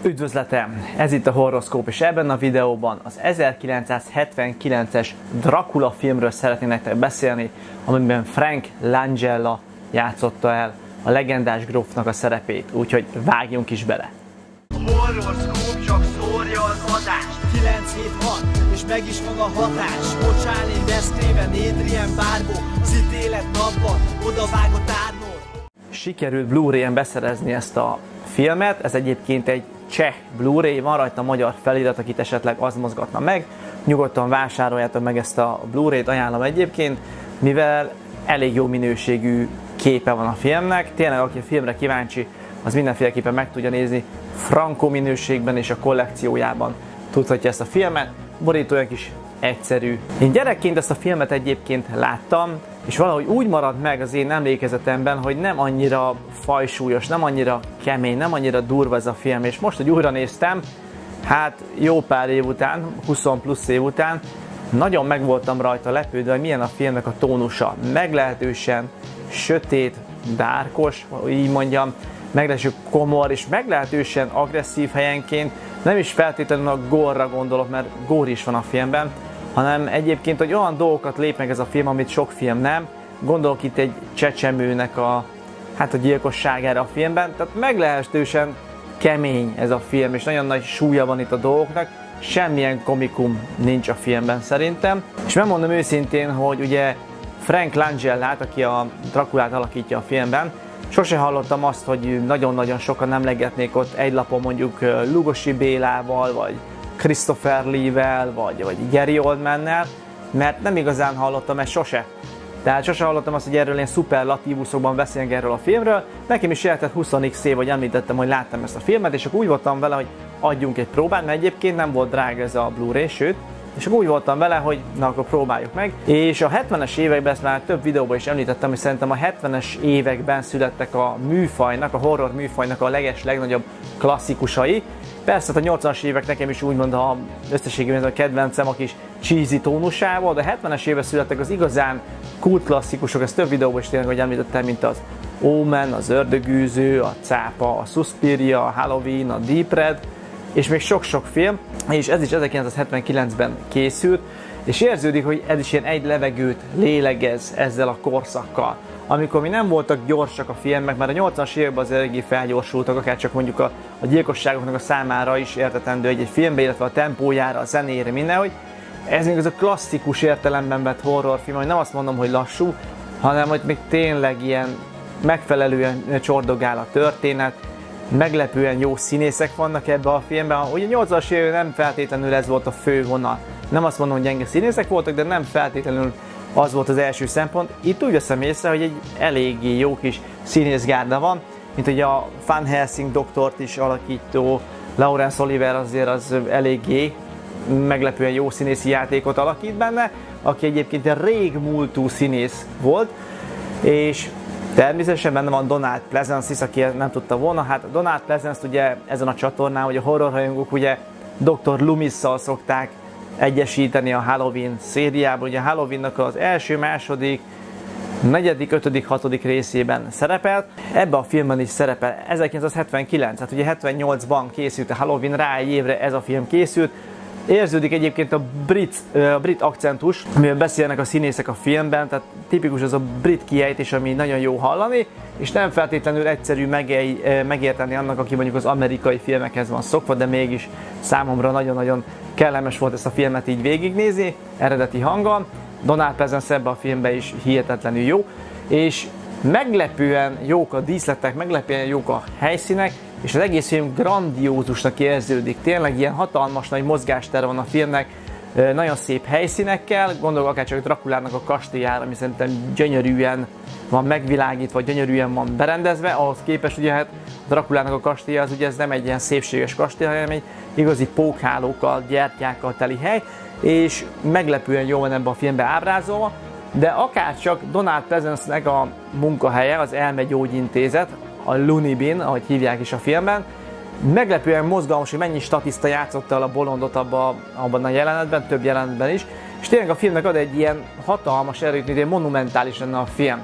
Üdvözletem! Ez itt a Horroszkóp, és ebben a videóban az 1979-es Dracula filmről szeretnék nektek beszélni, amiben Frank Langella játszotta el a legendás grófnak a szerepét, úgyhogy vágjunk is bele! A Horroszkóp csak szórja az adást. 976, és meg is van a hatás. Mocsálén, Veszprémben, Adrien, Bárbo, az ítélet napban, odavág a tárnod. Sikerült Blu-ray-en beszerezni ezt a filmet, ez egyébként egy cseh Blu-ray, van rajta magyar felirat, akit esetleg az mozgatna meg. Nyugodtan vásároljátok meg ezt a Blu-ray-t, ajánlom egyébként, mivel elég jó minőségű képe van a filmnek. Tényleg, aki a filmre kíváncsi, az mindenféleképpen meg tudja nézni frankó minőségben, és a kollekciójában tudhatja ezt a filmet. Borító olyan kis egyszerű. Én gyerekként ezt a filmet egyébként láttam, és valahogy úgy maradt meg az én emlékezetemben, hogy nem annyira fajsúlyos, nem annyira kemény, nem annyira durva ez a film, és most, hogy újra néztem, hát jó pár év után, 20 plusz év után, nagyon meg voltam rajta lepődve, hogy milyen a filmnek a tónusa. Meglehetősen sötét, dárkos, így mondjam, meglehetősen komor, és meglehetősen agresszív helyenként. Nem is feltétlenül a gore-ra gondolok, mert gore is van a filmben, hanem egyébként, hogy olyan dolgokat lép meg ez a film, amit sok film nem. Gondolok itt egy csecsemőnek a gyilkosságára a filmben, tehát meglehetősen kemény ez a film, és nagyon nagy súlya van itt a dolgoknak. Semmilyen komikum nincs a filmben szerintem. És megmondom őszintén, hogy ugye Frank Langellát, aki a Draculát alakítja a filmben, sose hallottam azt, hogy nagyon-nagyon sokan emlegetnék ott egy lapon mondjuk Lugosi Bélával, vagy Christopher Lee-vel, vagy Gary Oldman-nel, mert nem igazán hallottam ezt sose. Tehát sose hallottam azt, hogy erről ilyen szuperlatívuszokban beszélnek erről a filmről. Nekem is jelentett 20x év, hogy említettem, hogy láttam ezt a filmet, és akkor úgy voltam vele, hogy adjunk egy próbát, mert egyébként nem volt drága ez a Blu-ray, sőt, és akkor úgy voltam vele, hogy na akkor próbáljuk meg. És a 70-es években, ezt már több videóban is említettem, hogy szerintem a 70-es években születtek a műfajnak, a horror műfajnak a legnagyobb klasszikusai. Persze, a 80-as évek nekem is úgymond összességében a kedvencem a kis cheesy tónusával, de a 70-es évek születtek az igazán kult klasszikusok, ezt több videóban is tényleg, hogy említettem, mint az Omen, az Ördögűző, a Cápa, a Suspiria, a Halloween, a Deep Red, és még sok-sok film, és ez is 1979-ben készült, és érződik, hogy ez is ilyen egy levegőt lélegez ezzel a korszakkal. Amikor mi nem voltak gyorsak a filmek, mert a 80-as években az eléggé felgyorsultak, akár csak mondjuk a gyilkosságoknak a számára is értetendő egy filmbe, illetve a tempójára, a zenére, mindenhogy. Ez még az a klasszikus értelemben vett horrorfilm, hogy nem azt mondom, hogy lassú, hanem hogy még tényleg ilyen megfelelően csordogál a történet, meglepően jó színészek vannak ebben a filmben. Ugye 80-as években nem feltétlenül ez volt a fő vonal. Nem azt mondom, hogy gyenge színészek voltak, de nem feltétlenül az volt az első szempont. Itt úgy veszem észre, hogy egy eléggé jó kis színészgárda van, mint hogy a Van Helsing doktort is alakító Laurence Olivier azért az eléggé meglepően jó színészi játékot alakít benne, aki egyébként egy régmúltú színész volt, és természetesen benne van Donald Pleasence is, aki nem tudta volna. Hát Donald Pleasence-t ugye ezen a csatornán, hogy a horrorrajongók ugye Dr. Loomis-szal szokták egyesíteni a Halloween szériában. Ugye a Halloween-nak az első, második, negyedik, ötödik, hatodik részében szerepelt. Ebben a filmben is szerepel 1979, hát ugye 78-ban készült a Halloween, rá egy évre ez a film készült. Érződik egyébként a brit akcentus, amivel beszélnek a színészek a filmben, tehát tipikus az a brit kiejtés, ami nagyon jó hallani, és nem feltétlenül egyszerű megérteni annak, aki mondjuk az amerikai filmekhez van szokva, de mégis számomra nagyon-nagyon kellemes volt ezt a filmet így végignézni, eredeti hangon. Donald Pleasence ebben a filmben is hihetetlenül jó, és meglepően jók a díszletek, meglepően jók a helyszínek, és az egész film grandiózusnak érződik. Tényleg ilyen hatalmas nagy mozgástere van a filmnek, nagyon szép helyszínekkel, gondolok akár csak Draculának a kastélyára, ami szerintem gyönyörűen van megvilágítva, gyönyörűen van berendezve, ahhoz képest ugye hát Draculának a kastélya az ugye ez nem egy ilyen szépséges kastély, hanem egy igazi pókhálókkal, gyertyákkal teli hely, és meglepően jó van ebben a filmben ábrázolva, de akár csak Donald Pleasence-nek a munkahelye, az Elmegyógyintézet, a Looney Bin, ahogy hívják is a filmben, meglepően mozgalmas, hogy mennyi statiszta játszott el a bolondot abban a jelenetben, több jelenetben is, és tényleg a filmnek ad egy ilyen hatalmas erőt, mint egy monumentális lenne a film.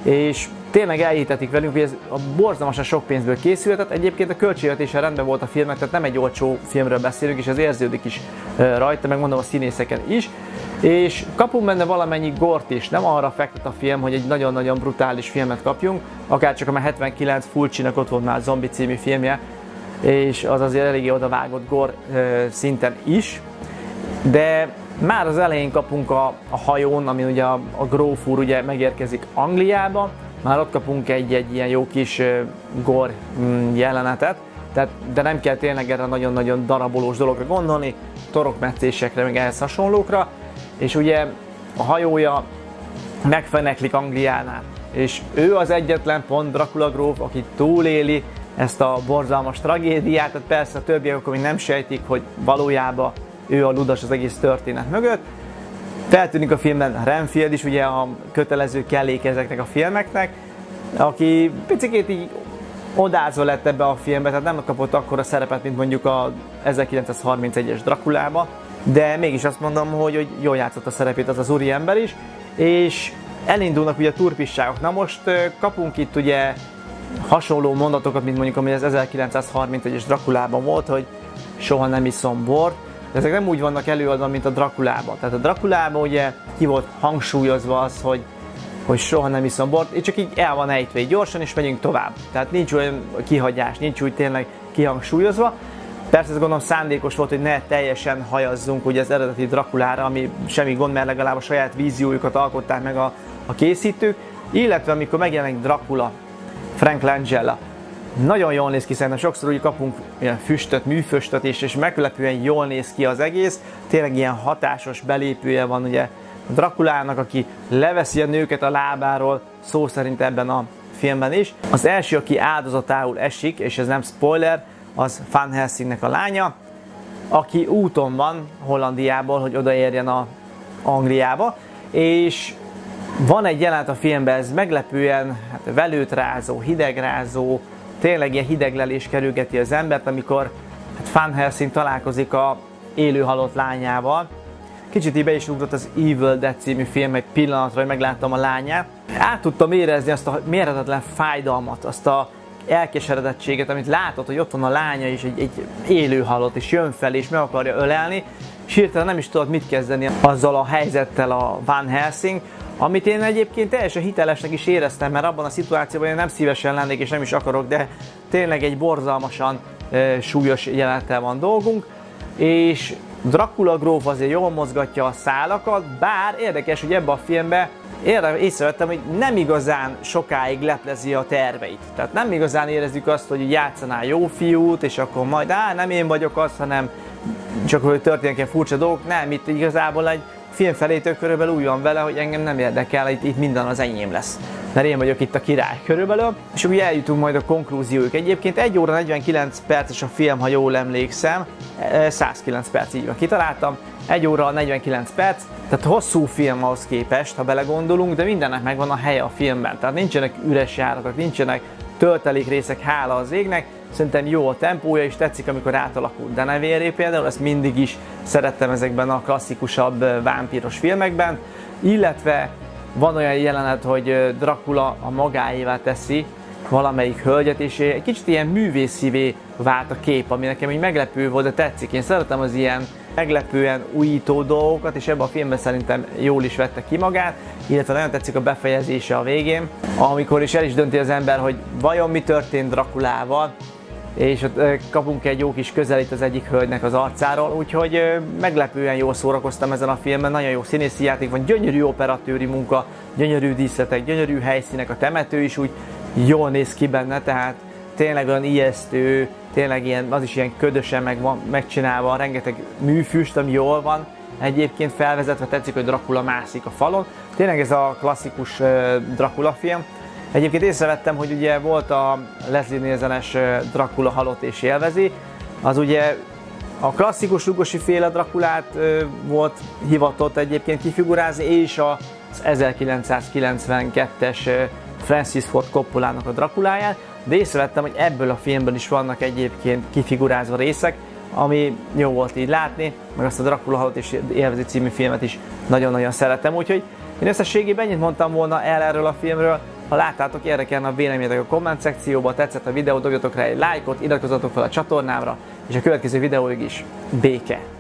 És tényleg elhitetik velünk, hogy ez a borzalmasan sok pénzből készülhetett. Egyébként a költségvetése rendben volt a filmnek, tehát nem egy olcsó filmről beszélünk, és ez érződik is rajta, meg mondom a színészeken is. És kapunk benne valamennyi gort is, nem arra fektet a film, hogy egy nagyon-nagyon brutális filmet kapjunk, akárcsak a 79 Fulcinak ott volt már Zombi című filmje, és az azért eléggé odavágott gor szinten is, de már az elején kapunk a hajón, ami ugye a gróf úr ugye megérkezik Angliába, már ott kapunk egy ilyen jó kis gor jelenetet, de nem kell tényleg erre nagyon-nagyon darabolós dologra gondolni, torokmetszésekre, meg ehhez hasonlókra, és ugye a hajója megfeneklik Angliánál, és ő az egyetlen pont Dracula gróf, aki túléli ezt a borzalmas tragédiát, tehát persze a többiek akkor még nem sejtik, hogy valójában ő a ludas az egész történet mögött. Feltűnik a filmben Renfield is, ugye a kötelező kellék ezeknek a filmeknek, aki picikét így odázva lett ebbe a filmbe, tehát nem kapott akkora szerepet, mint mondjuk a 1931-es Draculába, de mégis azt mondom, hogy jól játszott a szerepét az úriember is, és elindulnak ugye a turpisságok. Na most kapunk itt ugye hasonló mondatokat, mint mondjuk ami az 1931-es Draculában volt, hogy soha nem iszom bort, de ezek nem úgy vannak előadva, mint a Draculában. Tehát a Draculában ugye ki volt hangsúlyozva az, hogy soha nem iszom bort, és csak így el van ejtve így gyorsan, és megyünk tovább. Tehát nincs olyan kihagyás, nincs úgy tényleg kihangsúlyozva. Persze ezt gondolom szándékos volt, hogy ne teljesen hajazzunk ugye az eredeti Draculára, ami semmi gond, mert legalább a saját víziójukat alkották meg a készítők, illetve amikor megjelenik Dracula, Frank Langella, nagyon jól néz ki, szerintem sokszor úgy kapunk ilyen füstöt, műfüstöt is, és meglepően jól néz ki az egész, tényleg ilyen hatásos belépője van ugye Draculának, aki leveszi a nőket a lábáról, szó szerint ebben a filmben is. Az első, aki áldozatául esik, és ez nem spoiler, az Van Helsingnek a lánya, aki úton van Hollandiából, hogy odaérjen a Angliába, és van egy jelenet a filmben, ez meglepően velőtrázó, hidegrázó, tényleg ilyen hideglelés kerülgeti az embert, amikor Van Helsing találkozik a élő halott lányával. Kicsit így be is ugrott az Evil Dead című film egy pillanatra, hogy megláttam a lányát. Át tudtam érezni azt a mérhetetlen fájdalmat, azt a elkeseredettséget, amit látod, hogy ott van a lánya is, egy élő halott, és jön fel, és meg akarja ölelni, és hirtelen nem is tudod mit kezdeni azzal a helyzettel a Van Helsing, amit én egyébként teljesen hitelesnek is éreztem, mert abban a szituációban én nem szívesen lennék, és nem is akarok, de tényleg egy borzalmasan súlyos jelenettel van dolgunk, és Dracula gróf azért jól mozgatja a szálakat, bár érdekes, hogy ebben a filmben észrevettem, hogy nem igazán sokáig leplezi a terveit. Tehát nem igazán érezzük azt, hogy játszaná jó fiút, és akkor majd nem én vagyok az, hanem csak hogy történnek ilyen furcsa dolgok. Nem, itt igazából egy film felétől körülbelül úgy van vele, hogy engem nem érdekel, itt minden az enyém lesz. Mert én vagyok itt a király körülbelül. És ugye eljutunk majd a konklúziójuk. Egyébként 1 óra 49 perces a film, ha jól emlékszem. 109 perc, így van, kitaláltam. 1 óra 49 perc, tehát hosszú film ahhoz képest, ha belegondolunk, de mindennek megvan a helye a filmben. Tehát nincsenek üres járatok, nincsenek töltelékrészek, hála az égnek. Szerintem jó a tempója, és tetszik, amikor átalakul Denevéré például, ezt mindig is szerettem ezekben a klasszikusabb vámpíros filmekben, illetve van olyan jelenet, hogy Dracula a magáévá teszi valamelyik hölgyet, és egy kicsit ilyen művészivé vált a kép, ami nekem így meglepő volt, de tetszik. Én szeretem az ilyen meglepően újító dolgokat, és ebben a filmben szerintem jól is vette ki magát, illetve nagyon tetszik a befejezése a végén, amikor is el is dönti az ember, hogy vajon mi történt Draculával, és ott kapunk egy jó kis közelít az egyik hölgynek az arcáról, úgyhogy meglepően jól szórakoztam ezen a filmen, nagyon jó színészi játék van, gyönyörű operatőri munka, gyönyörű díszletek, gyönyörű helyszínek, a temető is úgy jól néz ki benne, tehát tényleg olyan ijesztő, tényleg ilyen, az is ilyen ködösen meg van megcsinálva, rengeteg műfüst, ami jól van egyébként felvezetve, tetszik, hogy Dracula mászik a falon. Tényleg ez a klasszikus Dracula film. Egyébként észrevettem, hogy ugye volt a Leslie Nielsen-es Dracula halott és élvezi, az ugye a klasszikus Lugosi féle Draculát volt hivatott egyébként kifigurázni, és az 1992-es Francis Ford Coppolának a Draculáját, de észrevettem, hogy ebből a filmből is vannak egyébként kifigurázva részek, ami jó volt így látni, meg azt a Dracula halott és élvezi című filmet is nagyon-nagyon szeretem, úgyhogy én összességében ennyit mondtam volna el erről a filmről. Ha láttátok, érdekelne a véleményetek a komment szekcióba, tetszett a videó, dobjatok rá egy lájkot, iratkozzatok fel a csatornámra, és a következő videóig is béke!